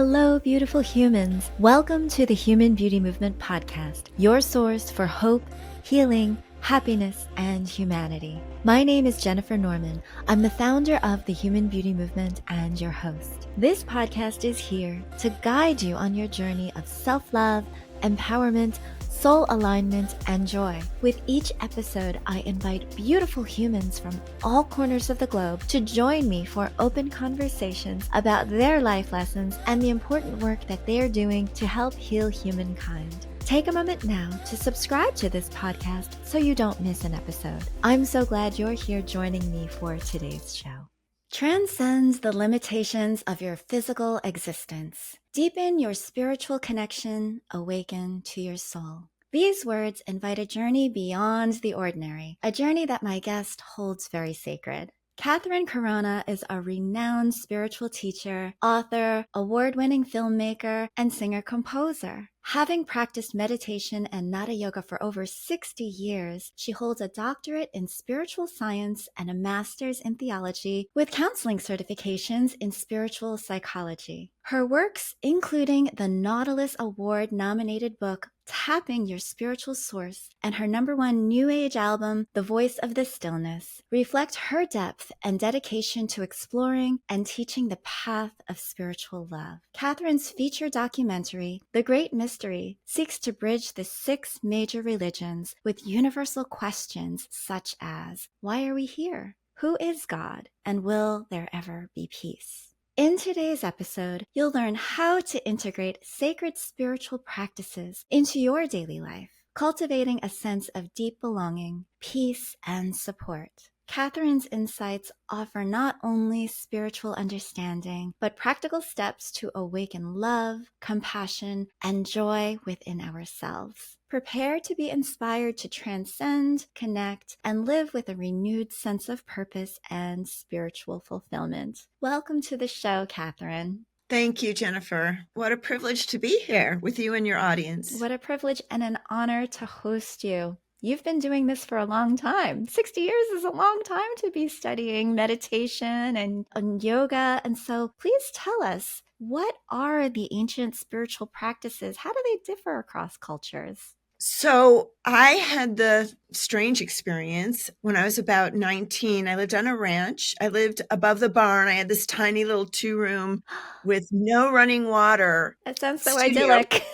Hello, beautiful humans. Welcome to the Human Beauty Movement podcast, your source for hope, healing, happiness, and humanity. My name is Jennifer Norman. I'm the founder of the Human Beauty Movement and your host. This podcast is here to guide you on your journey of self-love, empowerment, soul alignment, and joy. With each episode, I invite beautiful humans from all corners of the globe to join me for open conversations about their life lessons and the important work that they are doing to help heal humankind. Take a moment now to subscribe to this podcast so you don't miss an episode. I'm so glad you're here joining me for today's show. Transcend the limitations of your physical existence. Deepen your spiritual connection, awaken to your soul. These words invite a journey beyond the ordinary, a journey that my guest holds very sacred. Catherine Corona is a renowned spiritual teacher, author, award-winning filmmaker, and singer-composer. Having practiced meditation and Nata Yoga for over 60 years, she holds a doctorate in spiritual science and a master's in theology with counseling certifications in spiritual psychology. Her works, including the Nautilus Award-nominated book, Tapping Your Spiritual Source, and her #1 New Age album, The Voice of the Stillness, reflect her depth and dedication to exploring and teaching the path of spiritual love. Catherine's feature documentary, The Great Mystery, seeks to bridge the 6 major religions with universal questions such as, why are we here? Who is God? And will there ever be peace? In today's episode, you'll learn how to integrate sacred spiritual practices into your daily life, cultivating a sense of deep belonging, peace, and support. Catherine's insights offer not only spiritual understanding, but practical steps to awaken love, compassion, and joy within ourselves. Prepare to be inspired to transcend, connect, and live with a renewed sense of purpose and spiritual fulfillment. Welcome to the show, Catherine. Thank you, Jennifer. What a privilege to be here with you and your audience. What a privilege and an honor to host you. You've been doing this for a long time. 60 years is a long time to be studying meditation and yoga. And so please tell us, what are the ancient spiritual practices? How do they differ across cultures? So I had the strange experience when I was about 19. I lived on a ranch. I lived above the barn. I had this tiny little 2-room with no running water. That sounds so studio. idyllic.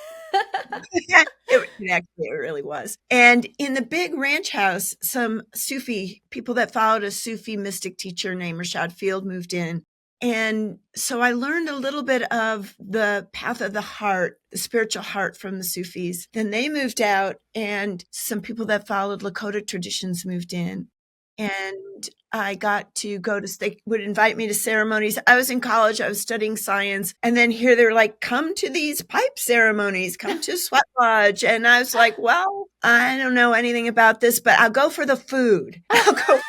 It really was. And in the big ranch house, some Sufi people that followed a Sufi mystic teacher named Rashad Field moved in. And so I learned a little bit of the path of the heart, the spiritual heart from the Sufis. Then they moved out and some people that followed Lakota traditions moved in. And I got to they would invite me to ceremonies. I was in college, I was studying science. And then here they're like, come to these pipe ceremonies, come to Sweat Lodge. And I was like, well, I don't know anything about this, but I'll go for the food. I'll go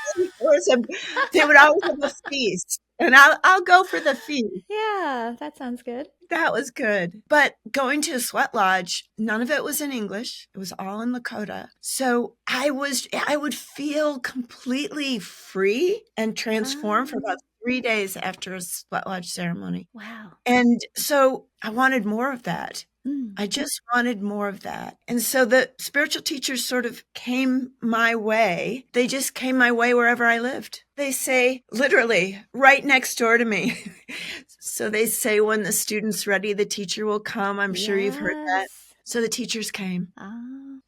they would always have a feast. And I'll go for the feast. Yeah, that sounds good. That was good. But going to a Sweat Lodge, none of it was in English. It was all in Lakota. So I would feel completely free and transformed for about 3 days after a Sweat Lodge ceremony. Wow. And so I wanted more of that. I just wanted more of that. And so the spiritual teachers sort of came my way. They just came my way wherever I lived. They say, literally, right next door to me. So they say, when the student's ready, the teacher will come. I'm sure you've heard that. So the teachers came.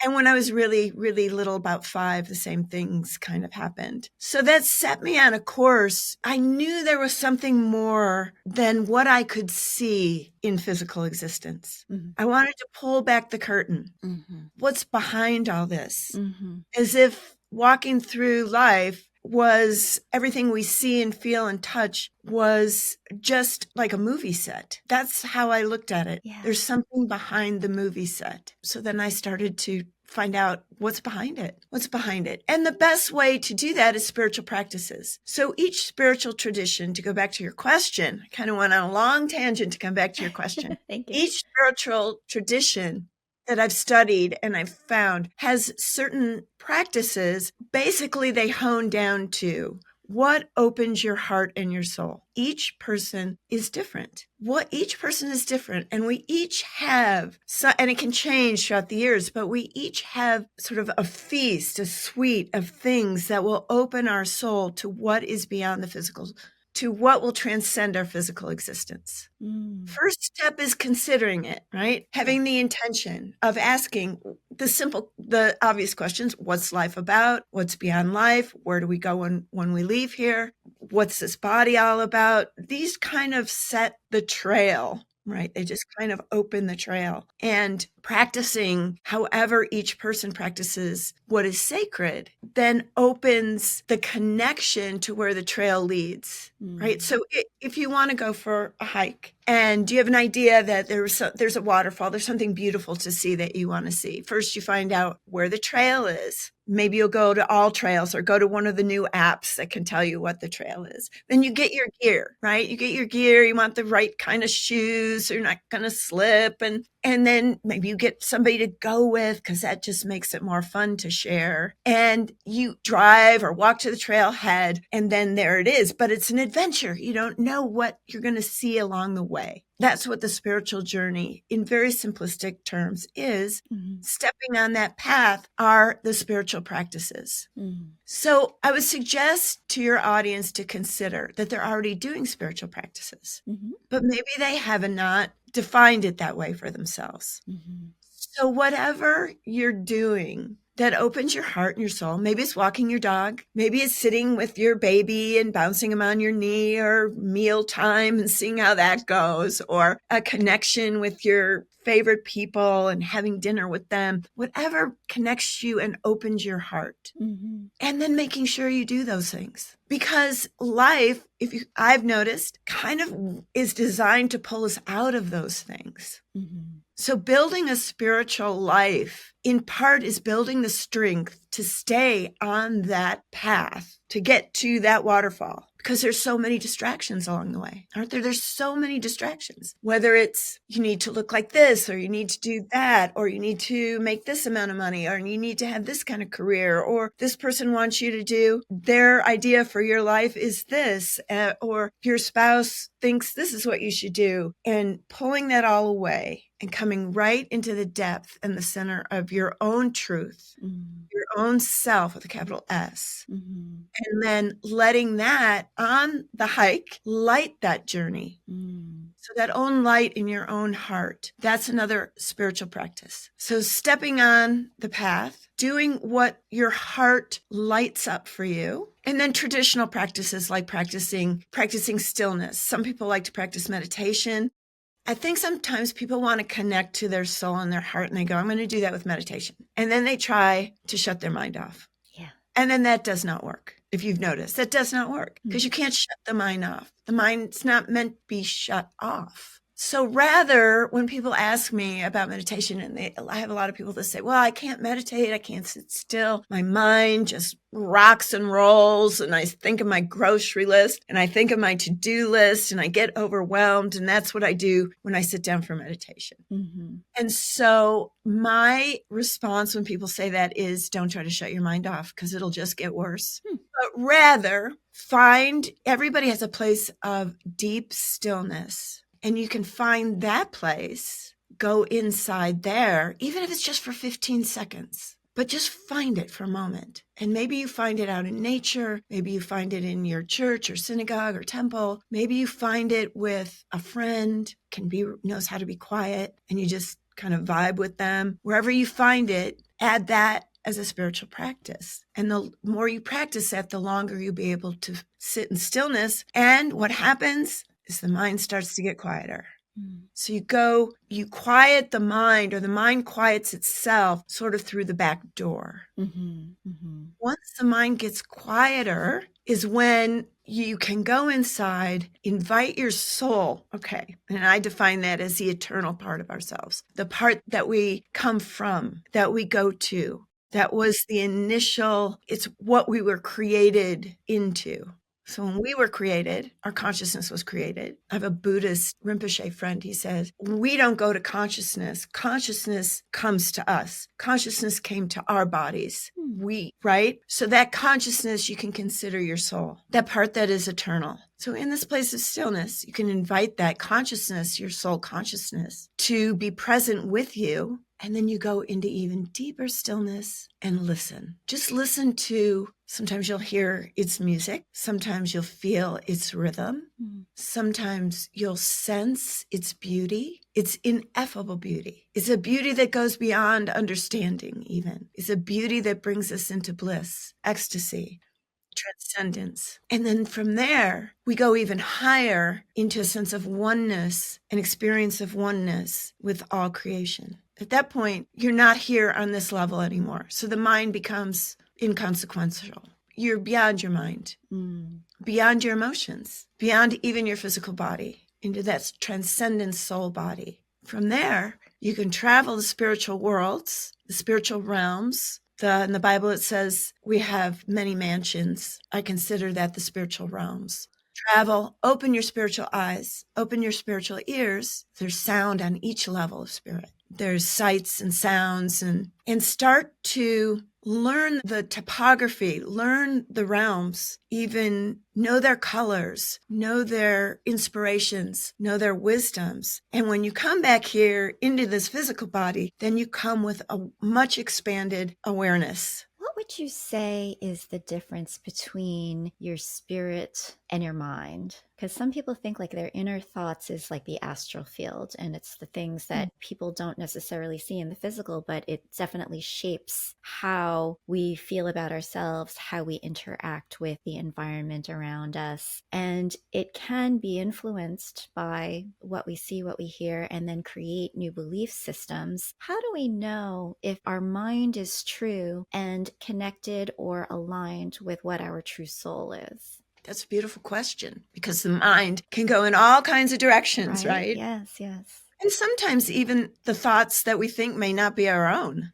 And when I was really, really little, about 5, the same things kind of happened. So that set me on a course. I knew there was something more than what I could see in physical existence. Mm-hmm. I wanted to pull back the curtain. Mm-hmm. What's behind all this? Mm-hmm. As if walking through life was everything we see and feel and touch was just like a movie set. That's how I looked at it. Yeah. There's something behind the movie set. So then I started to find out what's behind it. What's behind it? And the best way to do that is spiritual practices. So each spiritual tradition, to go back to your question, I kind of went on a long tangent to come back to your question. Thank you. Each spiritual tradition that I've studied and I've found has certain practices. Basically, they hone down to what opens your heart and your soul? Each person is different. Each person is different. And we each have, and it can change throughout the years, but we each have sort of a feast, a suite of things that will open our soul to what is beyond the physical, to what will transcend our physical existence. First step is considering it, right? Having the intention of asking the obvious questions. What's life about? What's beyond life? Where do we go when we leave here? What's this body all about? These kind of set the trail, right? They just kind of open the trail. And practicing however each person practices what is sacred then opens the connection to where the trail leads, right? So if you want to go for a hike and you have an idea that there's a waterfall, there's something beautiful to see that you want to see. First, you find out where the trail is. Maybe you'll go to All Trails or go to one of the new apps that can tell you what the trail is. Then you get your gear, right? You get your gear. You want the right kind of shoes so you're not going to slip. And then maybe you get somebody to go with because that just makes it more fun to share. And you drive or walk to the trailhead and then there it is. But it's an adventure. You don't know what you're going to see along the way. That's what the spiritual journey, in very simplistic terms, is. Stepping on that path are the spiritual practices. So I would suggest to your audience to consider that they're already doing spiritual practices, but maybe they have not defined it that way for themselves. So whatever you're doing that opens your heart and your soul, maybe it's walking your dog, maybe it's sitting with your baby and bouncing him on your knee, or meal time and seeing how that goes, or a connection with your favorite people and having dinner with them, whatever connects you and opens your heart. And then making sure you do those things. Because life, I've noticed, kind of is designed to pull us out of those things. So building a spiritual life, in part, is building the strength to stay on that path, to get to that waterfall. Because there's so many distractions along the way, aren't there? There's so many distractions, whether it's you need to look like this, or you need to do that, or you need to make this amount of money, or you need to have this kind of career, or this person wants you to do, their idea for your life is this, or your spouse thinks this is what you should do. And pulling that all away and coming right into the depth and the center of your own truth, your own self with a capital S. And then letting that on the hike light that journey. So that own light in your own heart, that's another spiritual practice. So stepping on the path, doing what your heart lights up for you. And then traditional practices like practicing stillness. Some people like to practice meditation. I think sometimes people want to connect to their soul and their heart, and they go, I'm going to do that with meditation. And then they try to shut their mind off. And then that does not work. If you've noticed, that does not work because you can't shut the mind off. The mind's not meant to be shut off. So rather, when people ask me about meditation, and I have a lot of people that say, well, I can't meditate. I can't sit still. My mind just rocks and rolls. And I think of my grocery list and I think of my to-do list and I get overwhelmed. And that's what I do when I sit down for meditation. And so my response when people say that is, don't try to shut your mind off because it'll just get worse. But rather everybody has a place of deep stillness. And you can find that place, go inside there, even if it's just for 15 seconds. But just find it for a moment. And maybe you find it out in nature. Maybe you find it in your church or synagogue or temple. Maybe you find it with a friend, knows how to be quiet, and you just kind of vibe with them. Wherever you find it, add that as a spiritual practice. And the more you practice that, the longer you'll be able to sit in stillness. And what happens is the mind starts to get quieter. So you quiet the mind, or the mind quiets itself sort of through the back door. Once the mind gets quieter is when you can go inside, invite your soul. Okay. And I define that as the eternal part of ourselves, the part that we come from, that we go to. That was the initial, it's what we were created into. So when we were created, our consciousness was created. I have a Buddhist Rinpoche friend. He says, we don't go to consciousness. Consciousness comes to us. Consciousness came to our bodies. Right? So that consciousness, you can consider your soul, that part that is eternal. So in this place of stillness, you can invite that consciousness, your soul consciousness, to be present with you. And then you go into even deeper stillness and listen. Just listen to, sometimes you'll hear its music. Sometimes you'll feel its rhythm. Sometimes you'll sense its beauty. It's ineffable beauty. It's a beauty that goes beyond understanding even. It's a beauty that brings us into bliss, ecstasy, transcendence. And then from there, we go even higher into a sense of oneness, an experience of oneness with all creation. At that point, you're not here on this level anymore. So the mind becomes inconsequential. You're beyond your mind, beyond your emotions, beyond even your physical body, into that transcendent soul body. From there, you can travel the spiritual worlds, the spiritual realms. In the Bible, it says we have many mansions. I consider that the spiritual realms. Travel, open your spiritual eyes, open your spiritual ears. There's sound on each level of spirit. There's sights and sounds, and start to learn the topography, learn the realms, even know their colors, know their inspirations, know their wisdoms. And when you come back here into this physical body, then you come with a much expanded awareness. What would you say is the difference between your spirit and your mind? Because some people think like their inner thoughts is like the astral field, and it's the things that people don't necessarily see in the physical, but it definitely shapes how we feel about ourselves, how we interact with the environment around us. And it can be influenced by what we see, what we hear, and then create new belief systems. How do we know if our mind is true and connected or aligned with what our true soul is? That's a beautiful question, because the mind can go in all kinds of directions, right? Yes, yes. And sometimes even the thoughts that we think may not be our own.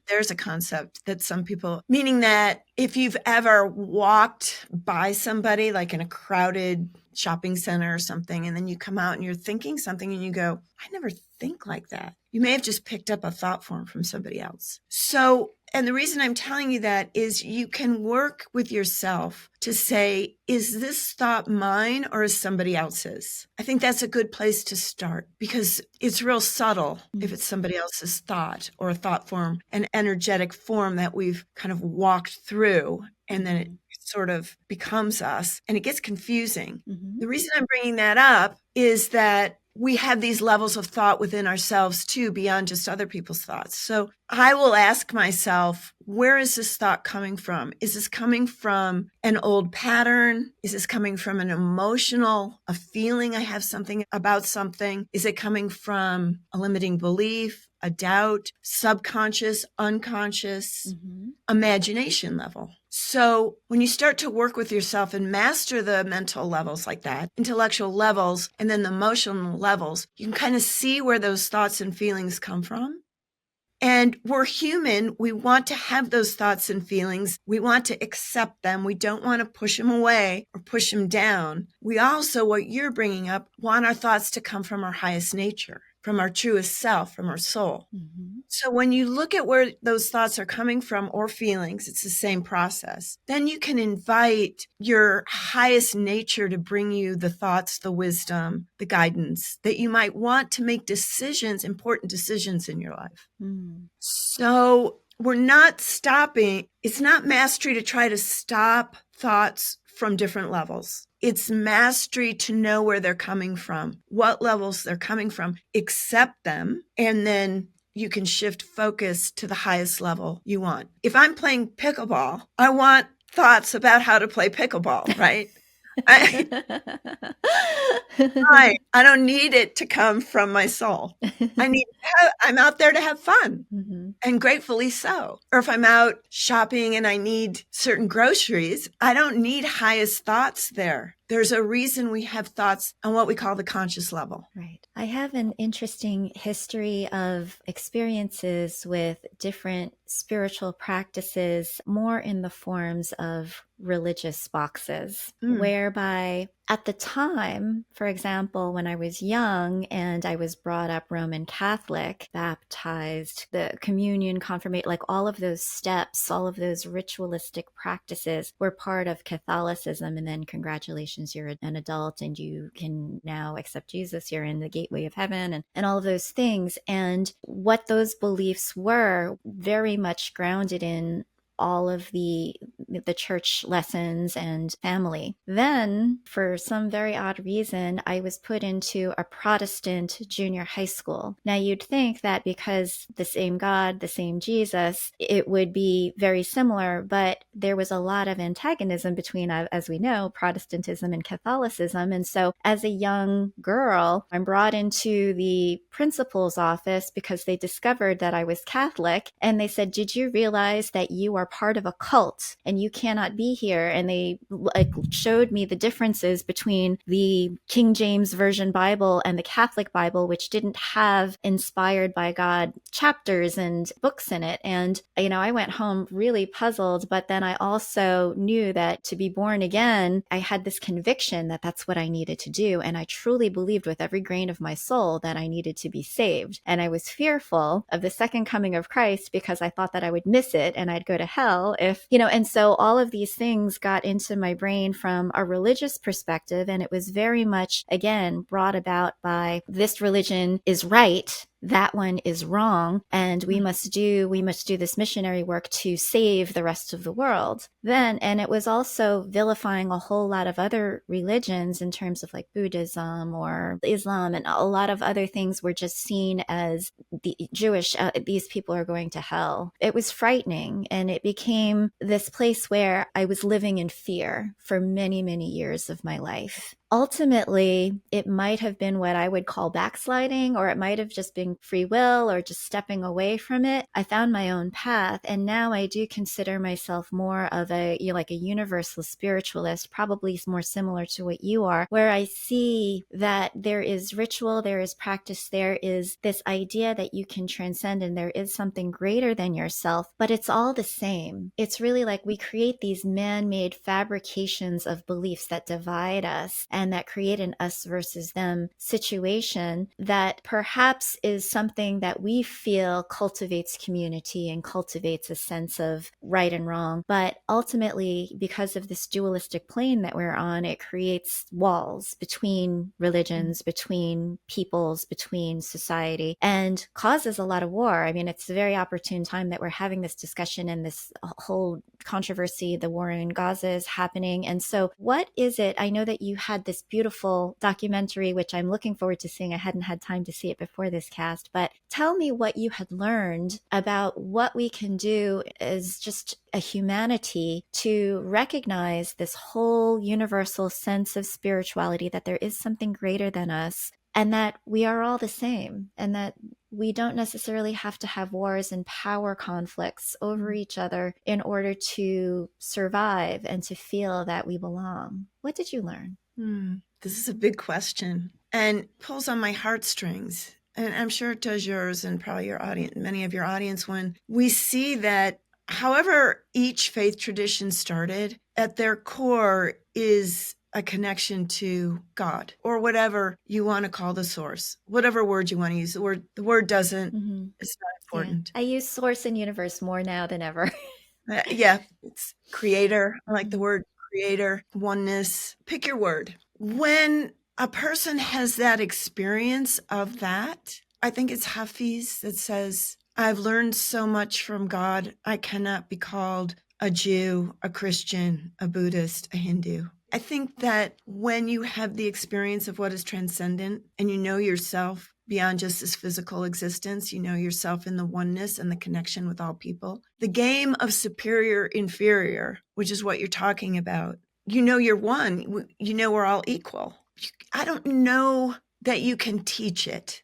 There's a concept that some people, meaning that if you've ever walked by somebody like in a crowded shopping center or something, and then you come out and you're thinking something and you go, I never think like that. You may have just picked up a thought form from somebody else. So, and the reason I'm telling you that is you can work with yourself to say, is this thought mine or is somebody else's? I think that's a good place to start, because it's real subtle if it's somebody else's thought or a thought form, an energetic form that we've kind of walked through, and then it sort of becomes us, and it gets confusing. The reason I'm bringing that up is that we have these levels of thought within ourselves too, beyond just other people's thoughts. So I will ask myself, where is this thought coming from? Is this coming from an old pattern? Is this coming from an emotional, a feeling I have something about something? Is it coming from a limiting belief, a doubt, subconscious, unconscious, imagination level? So when you start to work with yourself and master the mental levels like that, intellectual levels, and then the emotional levels, you can kind of see where those thoughts and feelings come from. And we're human. We want to have those thoughts and feelings. We want to accept them. We don't want to push them away or push them down. We also, what you're bringing up, want our thoughts to come from our highest nature, from our truest self, from our soul. So when you look at where those thoughts are coming from or feelings, it's the same process. Then you can invite your highest nature to bring you the thoughts, the wisdom, the guidance that you might want to make decisions, important decisions in your life. So we're not stopping. It's not mastery to try to stop thoughts from different levels. It's mastery to know where they're coming from, what levels they're coming from, accept them, and then you can shift focus to the highest level you want. If I'm playing pickleball, I want thoughts about how to play pickleball, right? I don't need it to come from my soul. I'm out there to have fun, and gratefully so. Or if I'm out shopping and I need certain groceries, I don't need highest thoughts there. There's a reason we have thoughts on what we call the conscious level. Right. I have an interesting history of experiences with different spiritual practices, more in the forms of religious boxes, whereby at the time, for example, when I was young and I was brought up Roman Catholic, baptized, the communion, confirmation, like all of those steps, all of those ritualistic practices were part of Catholicism. And then congratulations, you're an adult and you can now accept Jesus. You're in the gateway of heaven and all of those things. And what those beliefs were very much grounded in all of the church lessons and family. Then, for some very odd reason, I was put into a Protestant junior high school. Now, you'd think that because the same God, the same Jesus, it would be very similar, but there was a lot of antagonism between, as we know, Protestantism and Catholicism. And so as a young girl, I'm brought into the principal's office because they discovered that I was Catholic. And they said, "Did you realize that you are part of a cult and you cannot be here?" And they showed me the differences between the King James Version Bible and the Catholic Bible, which didn't have inspired by God chapters and books in it. And, I went home really puzzled, but then I also knew that to be born again, I had this conviction that that's what I needed to do. And I truly believed with every grain of my soul that I needed to be saved. And I was fearful of the second coming of Christ because I thought that I would miss it and I'd go to hell if, and so all of these things got into my brain from a religious perspective. And it was very much, again, brought about by this religion is right, that one is wrong, and we must do this missionary work to save the rest of the world. And it was also vilifying a whole lot of other religions in terms of like Buddhism or Islam, and a lot of other things were just seen as the Jewish, these people are going to hell. It was frightening, and it became this place where I was living in fear for many, many years of my life. Ultimately, it might have been what I would call backsliding, or it might have just been free will or just stepping away from it. I found my own path, and now I do consider myself more of a universal spiritualist, probably more similar to what you are, where I see that there is ritual, there is practice, there is this idea that you can transcend and there is something greater than yourself, but it's all the same. It's really like we create these man-made fabrications of beliefs that divide us and that create an us versus them situation that perhaps is something that we feel cultivates community and cultivates a sense of right and wrong. But ultimately, because of this dualistic plane that we're on, it creates walls between religions, between peoples, between society, and causes a lot of war. I mean, it's a very opportune time that we're having this discussion and this whole controversy, the war in Gaza is happening. And so what is it? I know that you had this beautiful documentary, which I'm looking forward to seeing. I hadn't had time to see it before this cast, but tell me what you had learned about what we can do as just a humanity to recognize this whole universal sense of spirituality, that there is something greater than us, and that we are all the same, and that we don't necessarily have to have wars and power conflicts over each other in order to survive and to feel that we belong. What did you learn? This is a big question and pulls on my heartstrings. And I'm sure it does yours and probably your audience, many of your audience, when we see that however each faith tradition started, at their core is a connection to God or whatever you want to call the source, whatever word you want to use. The word doesn't, it's not important. Yeah. I use source and universe more now than ever. It's creator. I like the word creator, oneness, pick your word. When a person has that experience of that, I think it's Hafiz that says, I've learned so much from God, I cannot be called a Jew, a Christian, a Buddhist, a Hindu. I think that when you have the experience of what is transcendent and you know yourself beyond just this physical existence, you know yourself in the oneness and the connection with all people, the game of superior, inferior, which is what you're talking about, you know you're one, you know we're all equal. I don't know that you can teach it,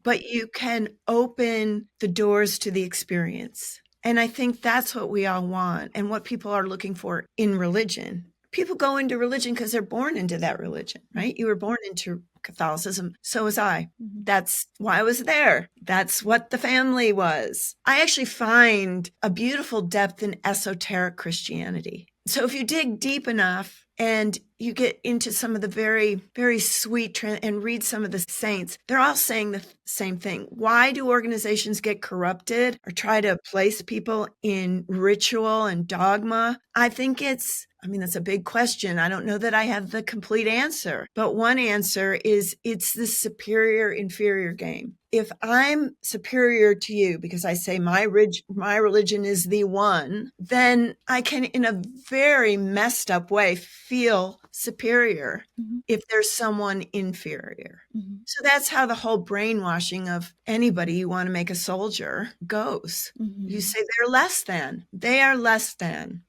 but you can open the doors to the experience. And I think that's what we all want and what people are looking for in religion. people go into religion because they're born into that religion, right? You were born into Catholicism. So was I. That's why I was there. That's what the family was. I actually find a beautiful depth in esoteric Christianity. So if you dig deep enough and you get into some of the very, very sweet and read some of the saints, they're all saying the same thing. Why do organizations get corrupted or try to place people in ritual and dogma? I think that's a big question. I don't know that I have the complete answer, but one answer is it's the superior inferior game. If I'm superior to you because I say my religion is the one, then I can, in a very messed up way, feel superior if there's someone inferior. So that's how the whole brainwashing of anybody you want to make a soldier goes. You say they're less than. They are less than.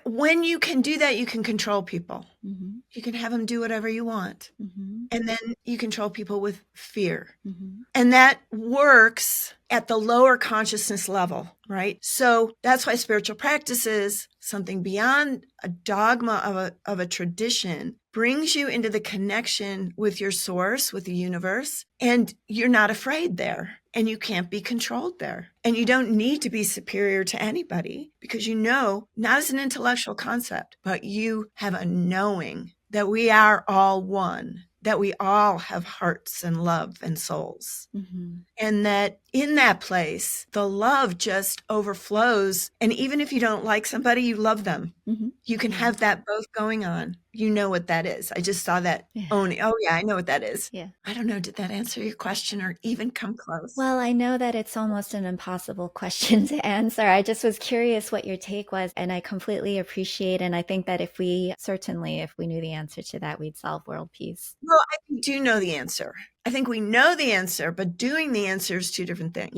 When you can do that, you can control people. You can have them do whatever you want. And then you control people with fear. And that works at the lower consciousness level, right? So that's why spiritual practices, something beyond a dogma of a tradition, brings you into the connection with your source, with the universe, and you're not afraid there. And you can't be controlled there. And you don't need to be superior to anybody because you know, not as an intellectual concept, but you have a knowing that we are all one, that we all have hearts and love and souls. And that in that place, the love just overflows. And even if you don't like somebody, you love them. You can have that both going on. You know what that is. I just saw that. Oh yeah, I know what that is. I don't know. Did that answer your question or even come close? Well, I know that it's almost an impossible question to answer. I just was curious what your take was, and I completely appreciate, and I think that if we knew the answer to that, we'd solve world peace. Well, I do know the answer. I think we know the answer, but doing the answer is two different things.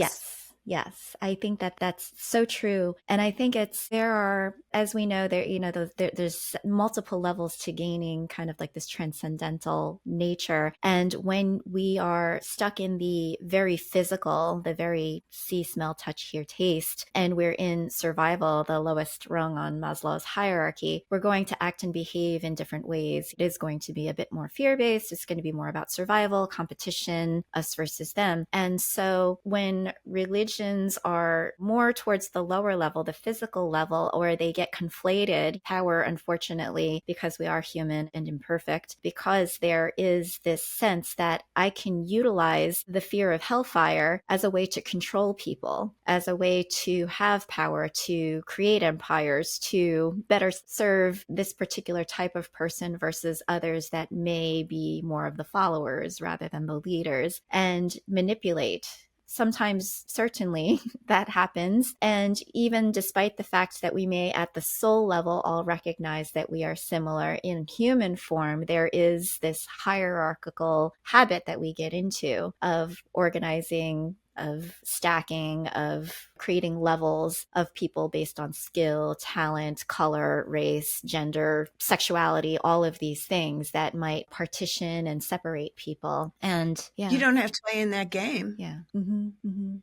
Yes. I think that that's so true. And I think there are, as we know, there's multiple levels to gaining kind of like this transcendental nature. And when we are stuck in the very physical, the very see, smell, touch, hear, taste, and we're in survival, the lowest rung on Maslow's hierarchy, we're going to act and behave in different ways. It is going to be a bit more fear-based. It's going to be more about survival, competition, us versus them. And so when religions are more towards the lower level, the physical level, or they get conflated, power, unfortunately, because we are human and imperfect, because there is this sense that I can utilize the fear of hellfire as a way to control people, as a way to have power, to create empires, to better serve this particular type of person versus others that may be more of the followers rather than the leaders, and manipulate. Sometimes, certainly, that happens. And even despite the fact that we may at the soul level all recognize that we are similar in human form, there is this hierarchical habit that we get into of organizing, of stacking, of creating levels of people based on skill, talent, color, race, gender, sexuality, all of these things that might partition and separate people. And you don't have to play in that game.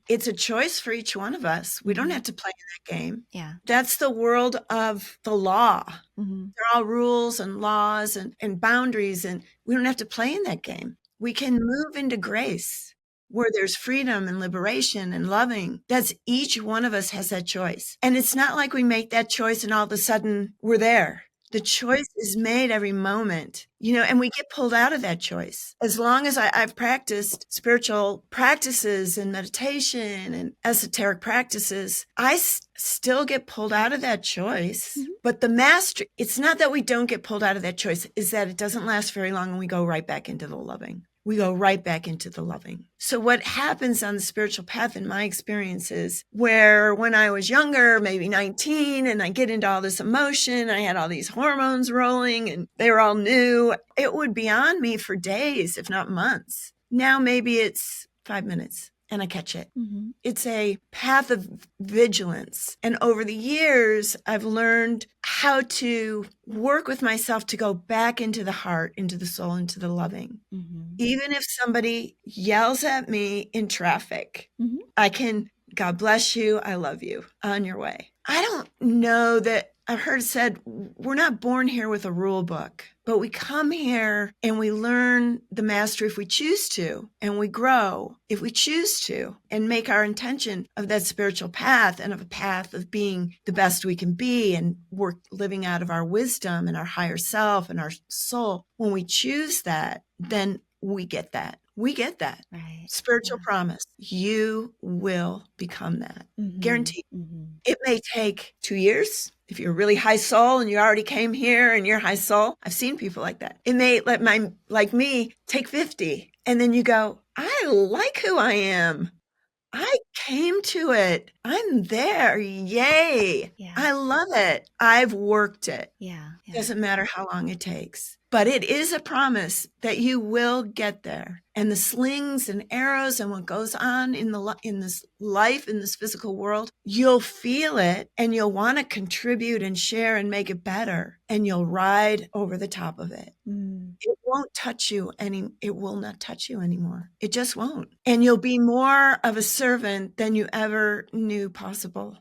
It's a choice for each one of us. We don't have to play in that game. That's the world of the law. They're all rules and laws and boundaries, and we don't have to play in that game. We can move into grace, where there's freedom and liberation and loving. That's each one of us has that choice. And it's not like we make that choice and all of a sudden we're there. The choice is made every moment, and we get pulled out of that choice. As long as I've practiced spiritual practices and meditation and esoteric practices, I still get pulled out of that choice. But the mastery, it's not that we don't get pulled out of that choice, is that it doesn't last very long and we go right back into the loving. We go right back into the loving. So what happens on the spiritual path, in my experience, is where when I was younger, maybe 19, and I get into all this emotion, I had all these hormones rolling and they were all new, it would be on me for days, if not months. Now maybe it's 5 minutes and I catch it. It's a path of vigilance. And over the years, I've learned how to work with myself to go back into the heart, into the soul, into the loving. Even if somebody yells at me in traffic, I can, God bless you, I love you, on your way. I don't know that I've heard it said, we're not born here with a rule book, but we come here and we learn the mastery if we choose to, and we grow if we choose to, and make our intention of that spiritual path and of a path of being the best we can be and work living out of our wisdom and our higher self and our soul. When we choose that, then we get that. We get that. Right. Spiritual promise. You will become that. Guaranteed. It may take 2 years. If you're a really high soul and you already came here and you're high soul, I've seen people like that. It may, like me, take 50. And then you go, I like who I am. I came to it. I'm there. Yay. Yeah. I love it. I've worked it. Yeah. Doesn't matter how long it takes. But it is a promise that you will get there. And the slings and arrows and what goes on in this life, in this physical world, you'll feel it and you'll want to contribute and share and make it better. And you'll ride over the top of it. It won't touch you it will not touch you anymore. It just won't. And you'll be more of a servant than you ever knew possible.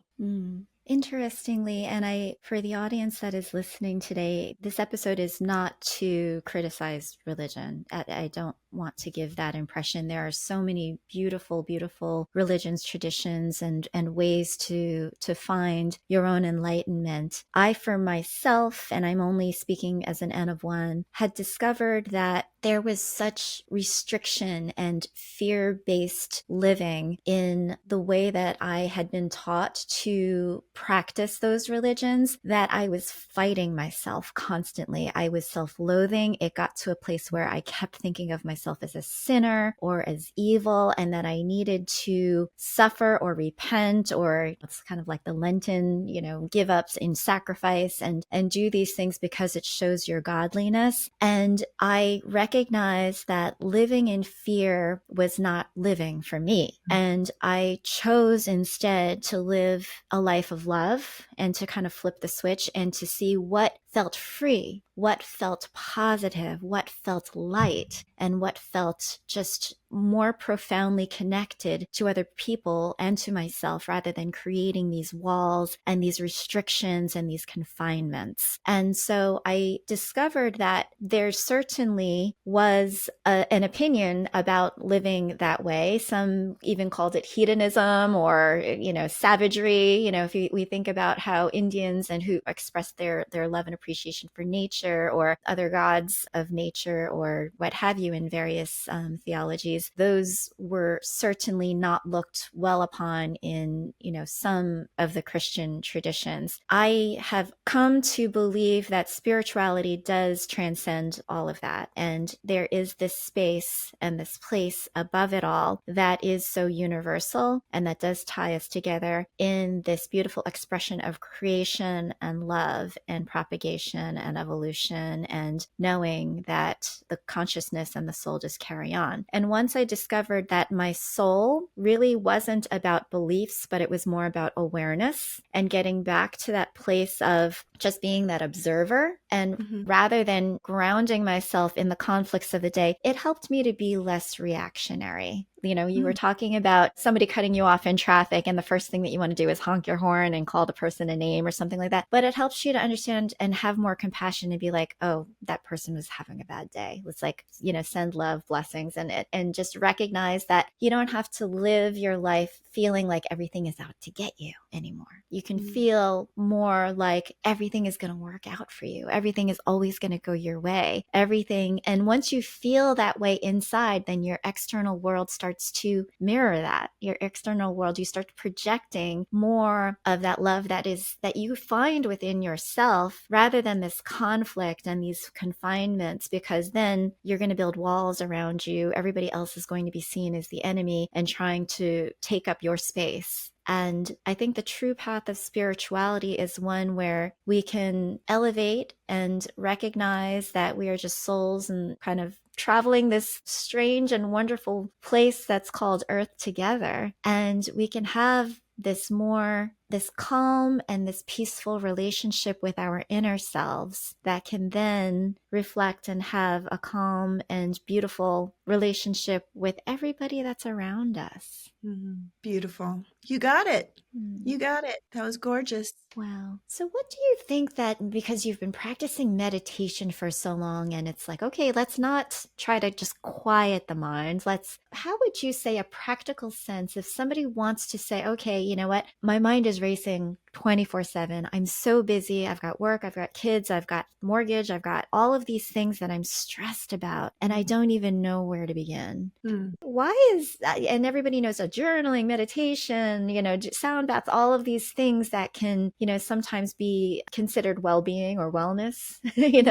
Interestingly, and for the audience that is listening today, this episode is not to criticize religion. I don't want to give that impression. There are so many beautiful, beautiful religions, traditions, and ways to find your own enlightenment. I, for myself, and I'm only speaking as an N of one, had discovered that there was such restriction and fear-based living in the way that I had been taught to practice those religions that I was fighting myself constantly. I was self-loathing. It got to a place where I kept thinking of myself as a sinner or as evil, and that I needed to suffer or repent, or it's kind of like the Lenten, give ups in sacrifice and do these things because it shows your godliness. And I recognized that living in fear was not living for me. And I chose instead to live a life of love and to kind of flip the switch and to see what felt free, what felt positive, what felt light, and what felt just more profoundly connected to other people and to myself, rather than creating these walls and these restrictions and these confinements. And so I discovered that there certainly was an opinion about living that way. Some even called it hedonism or, savagery. If we think about how Indians and who expressed their love and appreciation for nature or other gods of nature or what have you in various theologies, those were certainly not looked well upon in, some of the Christian traditions. I have come to believe that spirituality does transcend all of that. And there is this space and this place above it all that is so universal and that does tie us together in this beautiful expression of creation and love and propagation and evolution, and knowing that the consciousness and the soul just carry on. And once I discovered that my soul really wasn't about beliefs, but it was more about awareness and getting back to that place of just being that observer, and rather than grounding myself in the conflicts of the day, it helped me to be less reactionary. You were talking about somebody cutting you off in traffic, and the first thing that you want to do is honk your horn and call the person a name or something like that. But it helps you to understand and have more compassion and be like, oh, that person was having a bad day. Let's send love, blessings, and just recognize that you don't have to live your life feeling like everything is out to get you anymore. You can feel more like everything is going to work out for you. Everything is always going to go your way. Everything. And once you feel that way inside, then your external world starts to mirror that. Your external world, you start projecting more of that love that you find within yourself, rather than this conflict and these confinements, because then you're going to build walls around you. Everybody else is going to be seen as the enemy and trying to take up your space. And I think the true path of spirituality is one where we can elevate and recognize that we are just souls and kind of traveling this strange and wonderful place that's called Earth together. And we can have this more this calm and this peaceful relationship with our inner selves that can then reflect and have a calm and beautiful relationship with everybody that's around us. Beautiful. You got it. Mm. You got it. That was gorgeous. Wow. So what do you think that, because you've been practicing meditation for so long and it's like, okay, let's not try to just quiet the mind. How would you say a practical sense if somebody wants to say, okay, you know what? My mind is racing 24/7. I'm so busy. I've got work, I've got kids, I've got mortgage, I've got all of these things that I'm stressed about, and I don't even know where to begin. Why is that? And everybody knows journaling, meditation, sound baths, all of these things that can, sometimes be considered well-being or wellness,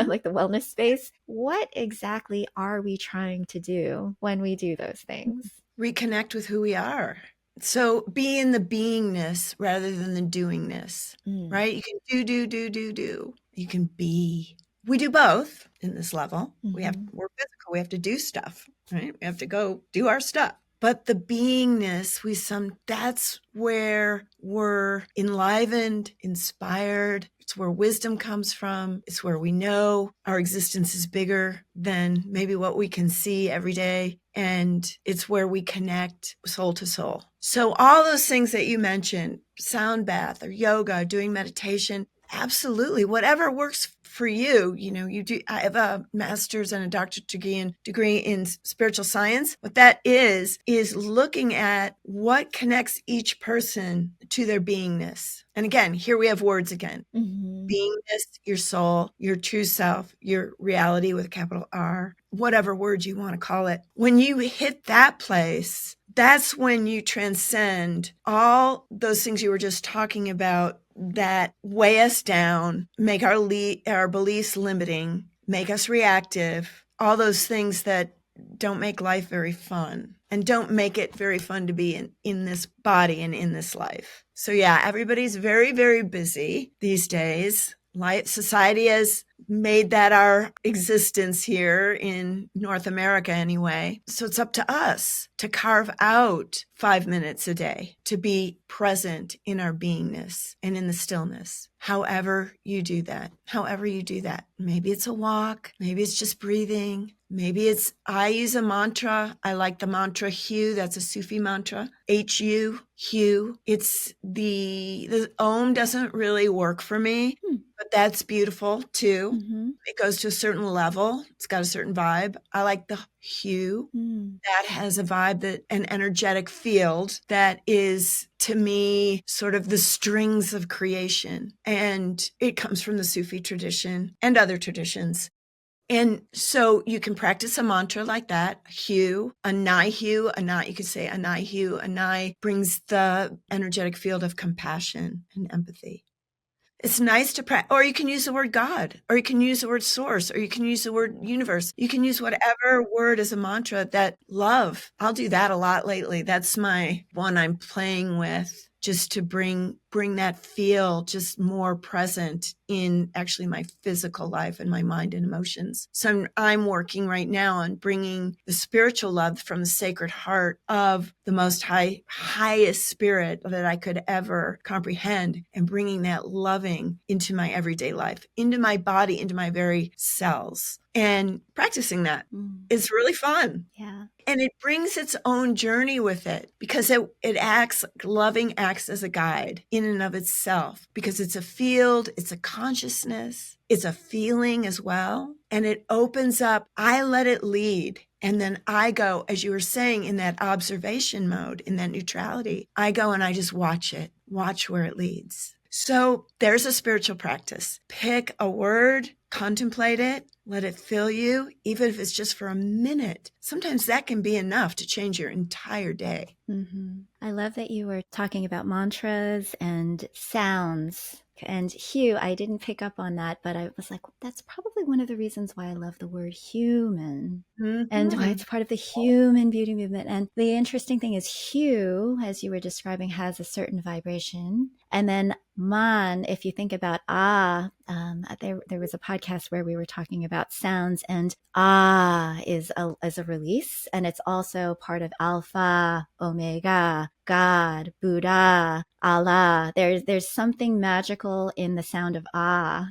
like the wellness space. What exactly are we trying to do when we do those things? Reconnect with who we are. So be in the beingness rather than the doingness, right? You can do. You can be. We do both in this level. We're physical. We have to do stuff, right? We have to go do our stuff. But the beingness, that's where we're enlivened, inspired. It's where wisdom comes from. It's where we know our existence is bigger than maybe what we can see every day. And it's where we connect soul to soul. So all those things that you mentioned, sound bath or yoga, doing meditation, absolutely. Whatever works for you. I have a master's and a doctorate degree in spiritual science. What that is looking at what connects each person to their beingness. And again, here we have words again. Beingness, your soul, your true self, your reality with a capital R, whatever word you want to call it. When you hit that place, that's when you transcend all those things you were just talking about that weigh us down, make our beliefs limiting, make us reactive, all those things that don't make life very fun and don't make it very fun to be in this body and in this life. So yeah, everybody's very, very busy these days. Society has made that our existence here in North America anyway. So it's up to us to carve out 5 minutes a day to be present in our beingness and in the stillness. However you do that. Maybe it's a walk. Maybe it's just breathing. Maybe I use a mantra. I like the mantra Hu. That's a Sufi mantra. Hu, Hu. It's the Om doesn't really work for me, but that's beautiful too. It goes to a certain level. It's got a certain vibe. I like the Hu. That has a vibe, an energetic field that is, to me, sort of the strings of creation. And it comes from the Sufi tradition and other traditions. And so you can practice a mantra like that, Hu, Anai Hu, Anai, you could say Anai Hu. Anai brings the energetic field of compassion and empathy. It's nice to practice, or you can use the word God, or you can use the word source, or you can use the word universe. You can use whatever word as a mantra. That love. I'll do that a lot lately. That's my one I'm playing with, just to bring that feel just more present in actually my physical life and my mind and emotions. So I'm working right now on bringing the spiritual love from the sacred heart of the most highest spirit that I could ever comprehend, and bringing that loving into my everyday life, into my body, into my very cells. And practicing that is really fun. Yeah. And it brings its own journey with it, because loving acts as a guide in and of itself, because it's a field, it's a consciousness, it's a feeling as well. And it opens up, I let it lead. And then I go, as you were saying, in that observation mode, in that neutrality, I go and I just watch where it leads. So there's a spiritual practice. Pick a word, contemplate it, let it fill you, even if it's just for a minute. Sometimes that can be enough to change your entire day. I love that you were talking about mantras and sounds. And Hu, I didn't pick up on that, but I was like, that's probably one of the reasons why I love the word human, and why it's part of the human beauty movement. And the interesting thing is Hu, as you were describing, has a certain vibration. And then Man, if you think about there was a podcast where we were talking about sounds, and is a release, and it's also part of Alpha, Omega, God, Buddha, Allah. There's something magical in the sound of ah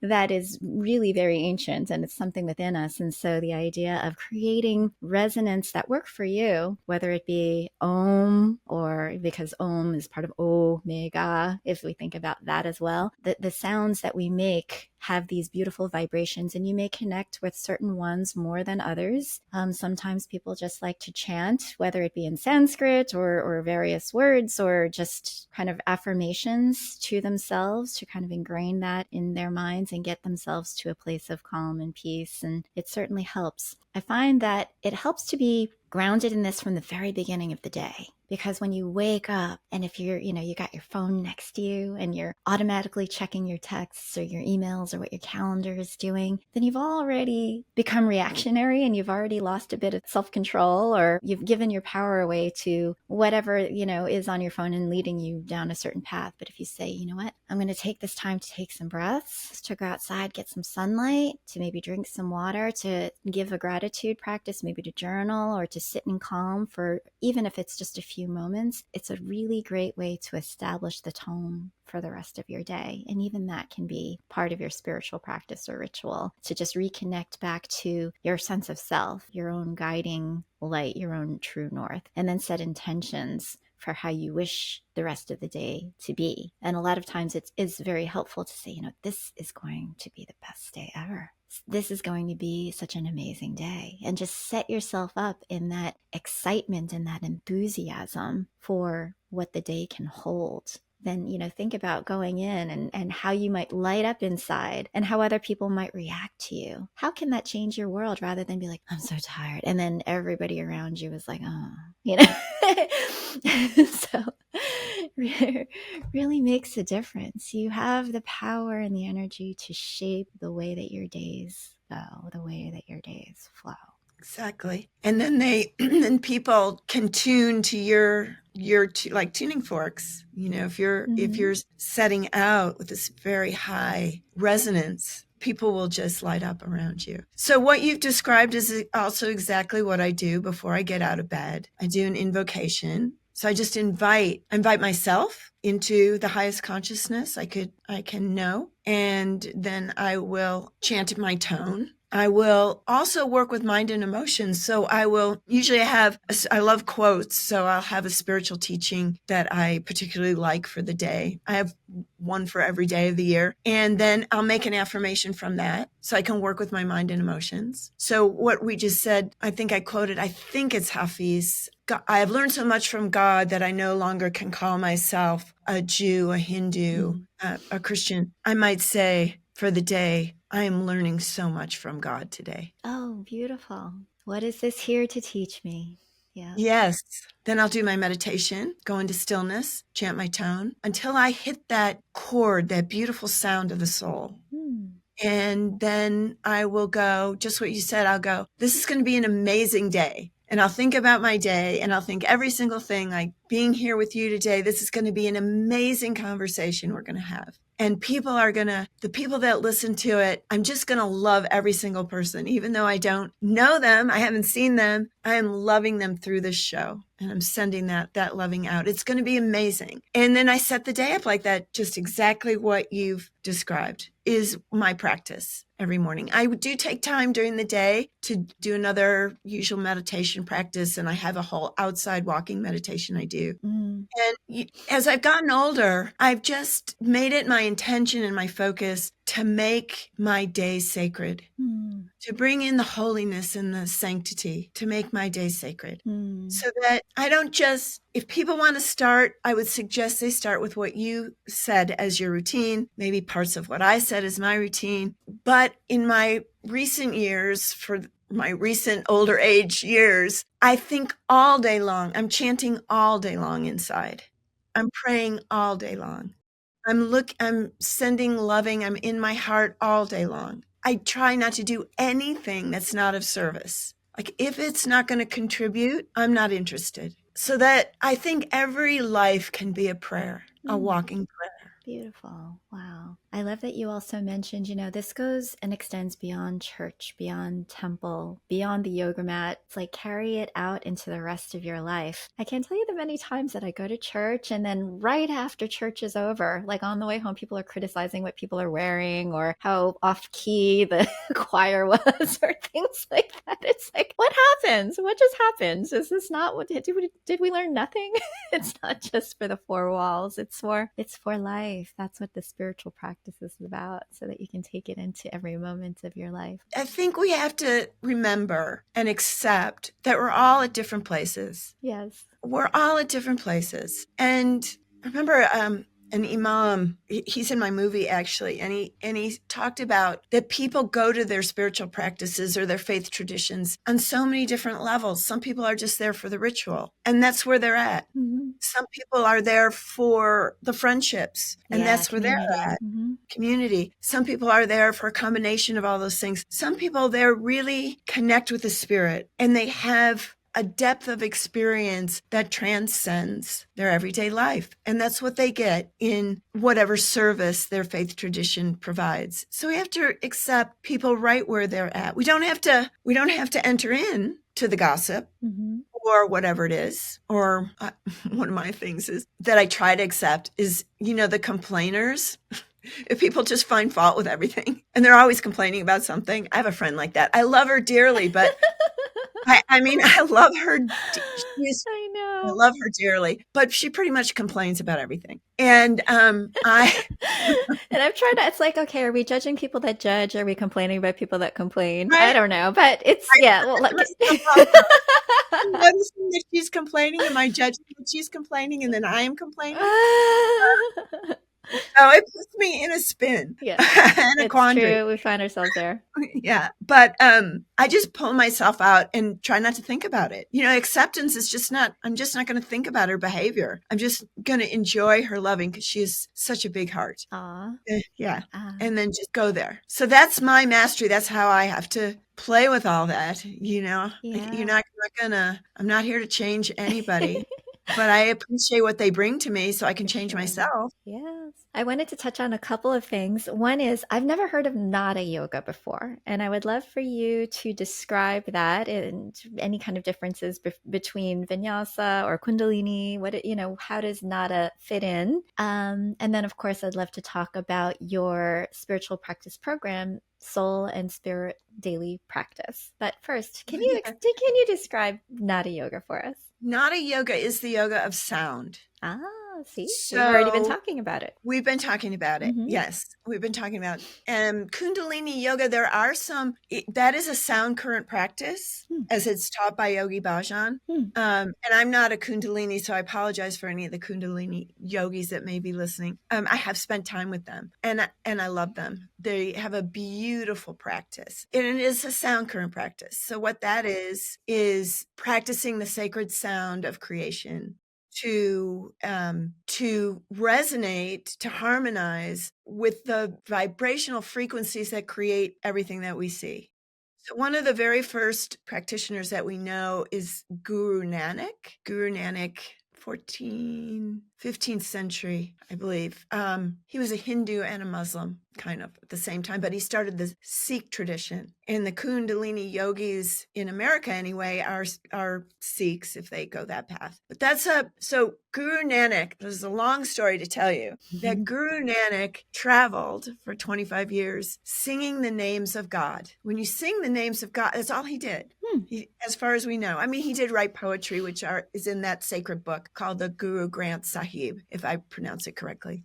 that is really very ancient, and it's something within us. And so the idea of creating resonance that work for you, whether it be Om, or because Om is part of Omega, if we think about that as well, the sounds that we make have these beautiful vibrations, and you may connect with certain ones more than others. Sometimes people just like to chant, whether it be in Sanskrit or various words, or just kind of affirmations to themselves to kind of ingrain that in their minds and get themselves to a place of calm and peace. And it certainly helps. I find that it helps to be grounded in this from the very beginning of the day. Because when you wake up, and if you're, you got your phone next to you and you're automatically checking your texts or your emails or what your calendar is doing, then you've already become reactionary, and you've already lost a bit of self-control, or you've given your power away to whatever, is on your phone and leading you down a certain path. But if you say, you know what, I'm going to take this time to take some breaths, to go outside, get some sunlight, to maybe drink some water, to give a gratitude practice, maybe to journal, or to sit in calm for, even if it's just a few moments, it's a really great way to establish the tone for the rest of your day. And even that can be part of your spiritual practice or ritual, to just reconnect back to your sense of self, your own guiding light, your own true north, and then set intentions for how you wish the rest of the day to be. And a lot of times it is very helpful to say, this is going to be the best day ever. This is going to be such an amazing day. And just set yourself up in that excitement and that enthusiasm for what the day can hold. Then, think about going in and how you might light up inside, and how other people might react to you. How can that change your world, rather than be like, I'm so tired, and then everybody around you is like, So really makes a difference. You have the power and the energy to shape the way that your days go, the way that your days flow. Exactly. And then then people can tune to your like tuning forks. If you're setting out with this very high resonance, people will just light up around you. So what you've described is also exactly what I do before I get out of bed. I do an invocation. So I just invite myself into the highest consciousness I can know. And then I will chant my tone. I will also work with mind and emotions. So I love quotes. So I'll have a spiritual teaching that I particularly like for the day. I have one for every day of the year. And then I'll make an affirmation from that, so I can work with my mind and emotions. So what we just said, I think it's Hafiz. I have learned so much from God that I no longer can call myself a Jew, a Hindu, a Christian. I might say for the day, I am learning so much from God today. Oh, beautiful. What is this here to teach me? Yeah. Yes. Then I'll do my meditation, go into stillness, chant my tone until I hit that chord, that beautiful sound of the soul. And then I will go, just what you said, I'll go, this is going to be an amazing day. And I'll think about my day, and I'll think every single thing, like being here with you today, this is going to be an amazing conversation we're going to have. And the people that listen to it, I'm just going to love every single person. Even though I don't know them, I haven't seen them, I am loving them through this show. And I'm sending that loving out. It's going to be amazing. And then I set the day up like that, just exactly what you've described is my practice every morning. I do take time during the day to do another usual meditation practice. And I have a whole outside walking meditation I do. And as I've gotten older, I've just made it my intention and my focus to make my day sacred, to bring in the holiness and the sanctity, to make my day sacred. So that I don't if people want to start, I would suggest they start with what you said as your routine, maybe parts of what I said as my routine. But in my recent years, for my recent older age years, I think all day long. I'm chanting all day long inside. I'm praying all day long. I'm sending loving. I'm in my heart all day long. I try not to do anything that's not of service. Like if it's not going to contribute, I'm not interested. So that I think every life can be a prayer, a walking prayer. Beautiful. Wow. I love that you also mentioned, this goes and extends beyond church, beyond temple, beyond the yoga mat. It's like carry it out into the rest of your life. I can't tell you the many times that I go to church and then right after church is over, like on the way home, people are criticizing what people are wearing or how off key the choir was or things like that. It's like, what happens? What just happens? Is this not what did we learn nothing? It's not just for the four walls. It's for life. That's what the spiritual practice is about, so that you can take it into every moment of your life. I think we have to remember and accept that we're all at different places. Yes. We're all at different places. And I remember an imam, he's in my movie actually, and he talked about that people go to their spiritual practices or their faith traditions on so many different levels. Some people are just there for the ritual, and that's where they're at. Mm-hmm. Some people are there for the friendships, and that's where they're at. Mm-hmm. Community. Some people are there for a combination of all those things. Some people there really connect with the spirit, and they have a depth of experience that transcends their everyday life. And that's what they get in whatever service their faith tradition provides. So we have to accept people right where they're at. We don't have to enter in to the gossip. Mm-hmm. Or whatever it is. Or one of my things is that I try to accept is, the complainers. If people just find fault with everything and they're always complaining about something. I have a friend like that. I love her dearly, but I love her. I know. I love her dearly, but she pretty much complains about everything. And and I've tried to, it's like, okay, are we judging people that judge? Are we complaining about people that complain? Right? I don't know, but it's, well, like, noticing that she's complaining. Am I judging that she's complaining and then I am complaining? So it puts me in a spin. Yeah, and a it's quandary. True. We find ourselves there. Yeah. But I just pull myself out and try not to think about it. Acceptance is I'm just not going to think about her behavior. I'm just going to enjoy her loving because she has such a big heart. Aww. Yeah. And then just go there. So that's my mastery. That's how I have to play with all that. Yeah. I'm not here to change anybody. But I appreciate what they bring to me so I can change myself. Yes. I wanted to touch on a couple of things. One is I've never heard of Nada yoga before, and I would love for you to describe that and any kind of differences between vinyasa or kundalini. How does Nada fit in? And then, of course, I'd love to talk about your spiritual practice program, Soul and Spirit Daily Practice. But first, can you describe Nada yoga for us? Nada yoga is the yoga of sound. See, we've already been talking about it. We've been talking about it. Mm-hmm. Yes, we've been talking about Kundalini yoga. There are that is a sound current practice as it's taught by Yogi Bhajan. And I'm not a Kundalini, so I apologize for any of the Kundalini yogis that may be listening. I have spent time with them and I love them. They have a beautiful practice and it is a sound current practice. So what that is practicing the sacred sound of creation to resonate, to harmonize with the vibrational frequencies that create everything that we see. So one of the very first practitioners that we know is Guru Nanak. Guru Nanak, 15th century, I believe. He was a Hindu and a Muslim kind of at the same time, but he started the Sikh tradition. And the Kundalini yogis in America anyway are Sikhs if they go that path. But so Guru Nanak, there's a long story to tell you, that Guru Nanak traveled for 25 years singing the names of God. When you sing the names of God, that's all he did. As far as we know. I mean, he did write poetry, which is in that sacred book called the Guru Granth Sahib, if I pronounce it correctly.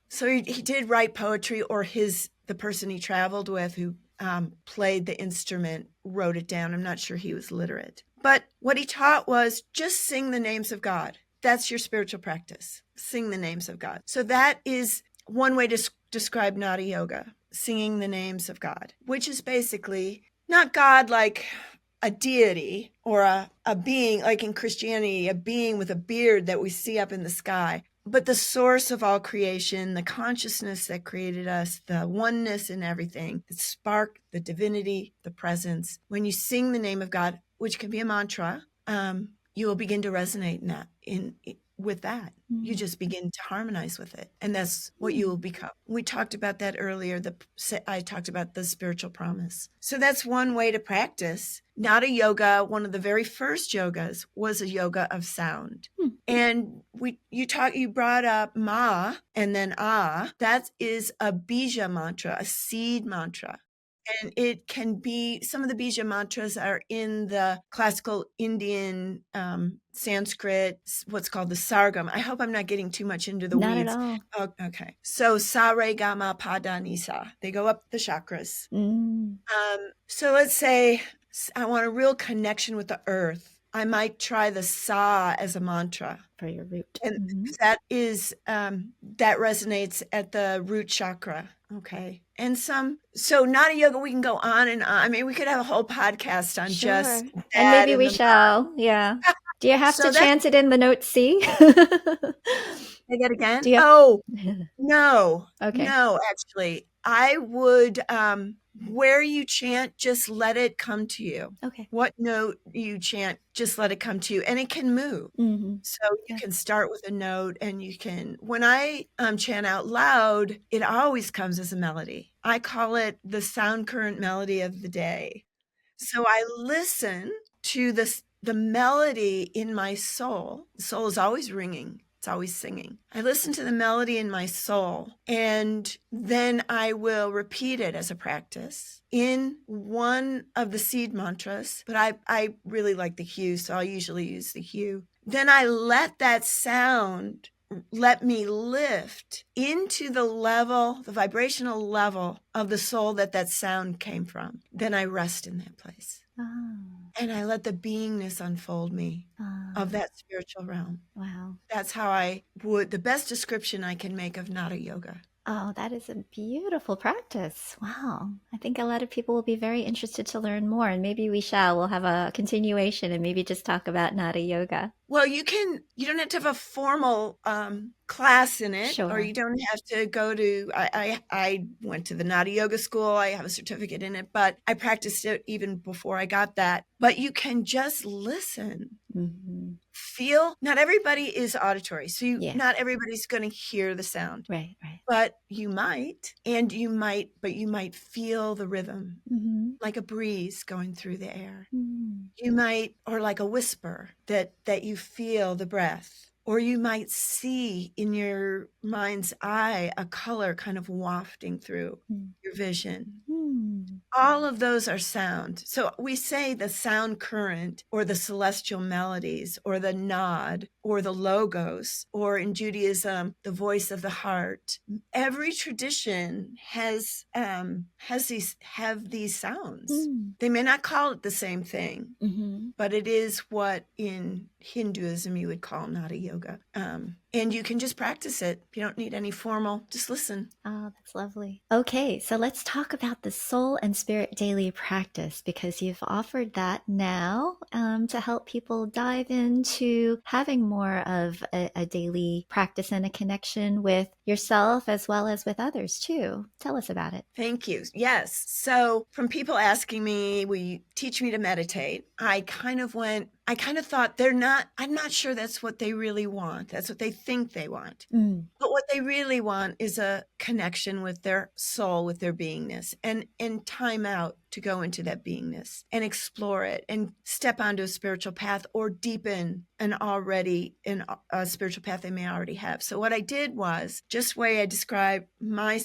So he did write poetry, or the person he traveled with who played the instrument wrote it down. I'm not sure he was literate. But what he taught was just sing the names of God. That's your spiritual practice. Sing the names of God. So that is one way to describe Nada yoga, singing the names of God, which is basically not God like a deity or a being, like in Christianity, a being with a beard that we see up in the sky, but the source of all creation, the consciousness that created us, the oneness in everything, the spark, the divinity, the presence. When you sing the name of God, which can be a mantra, you will begin to resonate in that, with that. You just begin to harmonize with it. And that's what you will become. We talked about that earlier. I talked about the spiritual promise. So that's one way to practice. Not a yoga. One of the very first yogas was a yoga of sound. And you brought up ma and then ah. That is a bija mantra, a seed mantra. And it can be, some of the bija mantras are in the classical Indian Sanskrit, what's called the sargam. I hope I'm not getting too much into the Not weeds. at all. Oh, okay. So sa, re, ga, ma, pa, da, ni, sa. They go up the chakras. So let's say I want a real connection with the earth. I might try the sa as a mantra. For your root. And that is, that resonates at the root chakra. Okay. And so Nada Yoga, we can go on and on. I mean, we could have a whole podcast on just that. And maybe we shall. Yeah. Do you have to chant it in the note C? Say that again? No. Okay. No, actually. I would, where you chant, just let it come to you. Okay. What note you chant, just let it come to you. And it can move. So you can start with a note and you can, when I chant out loud, it always comes as a melody. I call it the sound current melody of the day. So I listen to the melody in my soul. The soul is always ringing. It's always singing. I listen to the melody in my soul, and then I will repeat it as a practice in one of the seed mantras, but I really like the hue, so I'll usually use the hue. Then I let that sound let me lift into the vibrational level of the soul that sound came from. Then I rest in that place. And I let the beingness unfold me of that spiritual realm. Wow. That's how the best description I can make of Nada Yoga. Oh, that is a beautiful practice. Wow. I think a lot of people will be very interested to learn more, and maybe we'll have a continuation and maybe just talk about Nada Yoga. Well, you don't have to have a formal class in it, Sure. Or you don't have to go to, I went to the Nada Yoga school. I have a certificate in it, but I practiced it even before I got that. But you can just listen. Feel, not everybody is auditory. So not everybody's going to hear the sound. Right. But you might, but you might feel the rhythm, like a breeze going through the air. You might, or like a whisper that you feel the breath. Or you might see in your mind's eye a color kind of wafting through your vision. All of those are sound. So we say the sound current or the celestial melodies or the nod or the logos, or in Judaism, the voice of the heart. Every tradition have these sounds. They may not call it the same thing, but it is what in Hinduism you would call Nada Yoga. And you can just practice it. You don't need any formal, just listen. Oh, that's lovely. Okay, so let's talk about the soul and spirit daily practice, because you've offered that now to help people dive into having more of a daily practice and a connection with yourself as well as with others too. Tell us about it. Thank you. Yes. So from people asking me, will you teach me to meditate? I kind of thought I'm not sure that's what they really want. That's what they think they want. But what they really want is a connection with their soul, with their beingness, and time out to go into that beingness and explore it and step onto a spiritual path or deepen a spiritual path they may already have. So what I did was, just the way I described my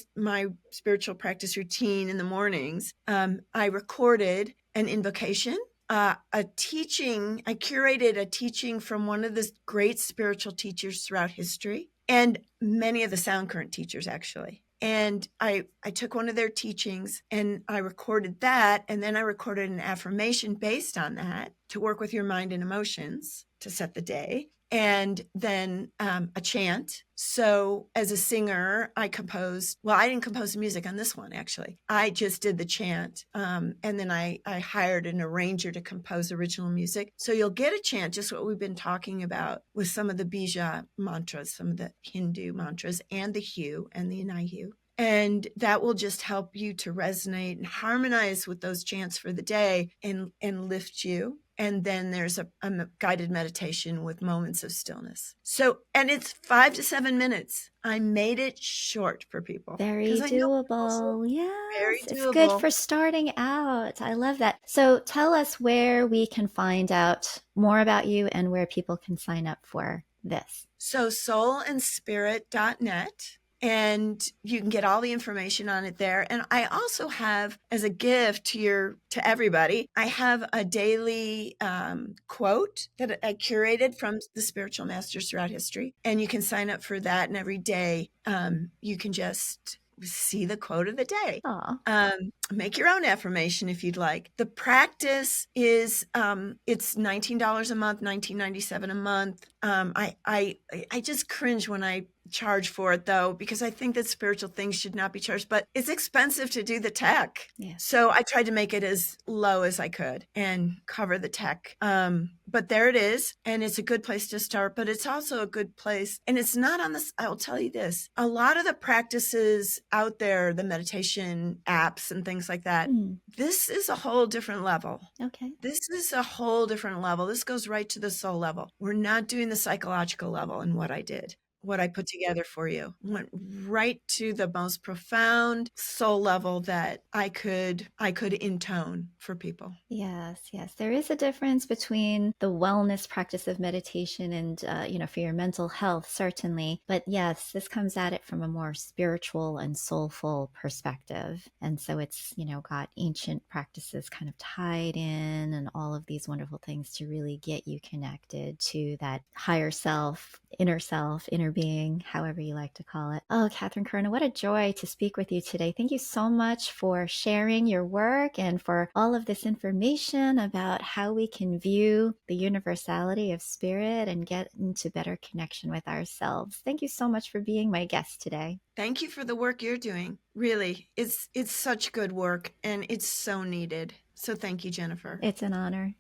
spiritual practice routine in the mornings, I recorded an invocation, a teaching. I curated a teaching from one of the great spiritual teachers throughout history, and many of the sound current teachers, actually. And I took one of their teachings and I recorded that. And then I recorded an affirmation based on that to work with your mind and emotions to set the day. And then a chant. So as a singer, I didn't compose the music on this one, actually. I just did the chant. And then I hired an arranger to compose original music. So you'll get a chant, just what we've been talking about with some of the bija mantras, some of the Hindu mantras, and the hue and the Inayu. And that will just help you to resonate and harmonize with those chants for the day and lift you And then there's a guided meditation with moments of stillness. So, and it's 5 to 7 minutes. I made it short for people. Very doable. Yes. Very It's doable. good for starting out. I love that. So tell us where we can find out more about you and where people can sign up for this. So soulandspirit.net. And you can get all the information on it there. And I also have, as a gift to everybody, I have a daily quote that I curated from the spiritual masters throughout history. And you can sign up for that. And every day you can just see the quote of the day. Make your own affirmation if you'd like. The practice is it's $19 a month, $19.97 a month. I just cringe when I charge for it though, because I think that spiritual things should not be charged, but it's expensive to do the tech. Yeah. So I tried to make it as low as I could and cover the tech. But there it is. And it's a good place to start, but it's also a good place. And it's not on this. I'll tell you this. A lot of the practices out there, the meditation apps and things like that, this is a whole different level. Okay. This is a whole different level. This goes right to the soul level. We're not doing the psychological level in what I did. What I put together for you went right to the most profound soul level that I could intone for people. Yes. There is a difference between the wellness practice of meditation and, for your mental health, certainly. But yes, this comes at it from a more spiritual and soulful perspective. And so it's, got ancient practices kind of tied in and all of these wonderful things to really get you connected to that higher self, inner being, however you like to call it. Oh, Catherine Corona, what a joy to speak with you today. Thank you so much for sharing your work and for all of this information about how we can view the universality of spirit and get into better connection with ourselves. Thank you so much for being my guest today. Thank you for the work you're doing. Really, it's such good work and it's so needed. So thank you, Jennifer. It's an honor.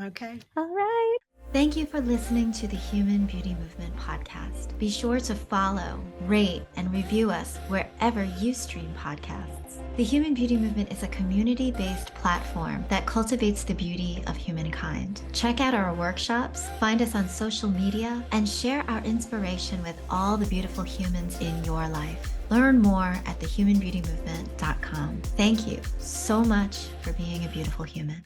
Okay. All right. Thank you for listening to the Human Beauty Movement podcast. Be sure to follow, rate, and review us wherever you stream podcasts. The Human Beauty Movement is a community-based platform that cultivates the beauty of humankind. Check out our workshops, find us on social media, and share our inspiration with all the beautiful humans in your life. Learn more at thehumanbeautymovement.com. Thank you so much for being a beautiful human.